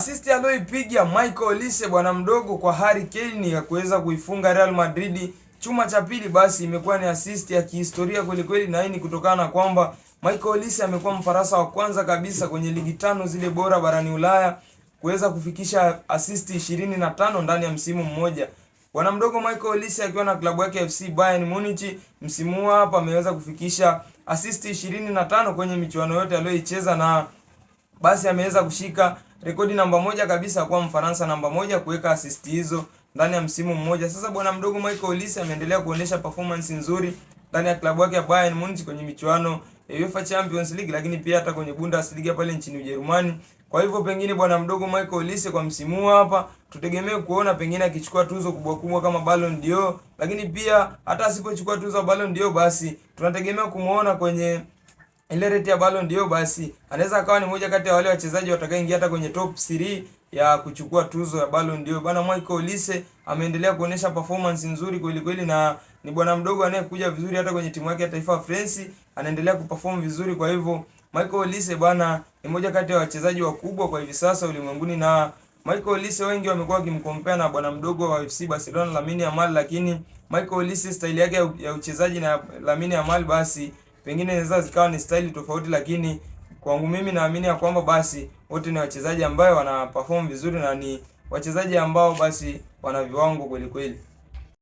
Assist aliyoipiga Michael Olise bwana mdogo kwa Harry Kane ya kuweza kuifunga Real Madrid chuma cha pili, basi imekuwa ni assist ya kihistoria kweli kweli, na hii ni kutokana na kwamba Michael Olise amekuwa Mfaransa wa kwanza kabisa kwenye ligi tano zile bora barani Ulaya kuweza kufikisha assist 25 ndani ya msimu mmoja. Bwana mdogo Michael Olise akiwa na klabu yake FC Bayern Munich msimu huu hapa ameweza kufikisha assist 25 kwenye michuano yote aliyoicheza, na basi ameweza kushika rekodi namba moja kabisa kwa Mfaransa namba moja kuweka assist hizo ndani ya msimu mmoja. Sasa bwana mdogo Michael Olise ameendelea kuonyesha performance nzuri ndani ya klabu yake ya Bayern Munich kwenye michuano ya UEFA Champions League, lakini pia hata kwenye Bundesliga pale nchini Ujerumani. Kwa hivyo pengine bwana mdogo Michael Olise kwa msimu hapa tutegemee kuona pengine akichukua tuzo kubwa kubwa kama Ballon d'Or, lakini pia hata asipochukua tuzo ya Ballon d'Or, basi tunategemea kumuona kwenye ile rate ya Ballon d'Or, basi anaweza akawa ni moja kati ya wale wachezaji watakaoingia hata kwenye top 3 ya kuchukua tuzo ya Ballon d'Or. Bwana Michael Olise ameendelea kuonyesha performance nzuri kweli kweli, na ni bwana mdogo anayekuja vizuri hata kwenye timu yake ya taifa ya France, anaendelea kuperform vizuri. Kwa hivyo Michael Olise bwana ni moja kati ya wachezaji wakubwa kwa hivi sasa ulimwenguni, na Michael Olise wengi wamekuwa wakimcompare na bwana mdogo wa FC Barcelona Lamine Yamal, lakini Michael Olise style yake ya uchezaji na Lamine Yamal basi pengine inaweza zikawa ni style tofauti, lakini kwangu mimi naamini ya kwamba basi wote ni wachezaji ambao wana perform vizuri na ni wachezaji ambao basi wana viwango kweli kweli.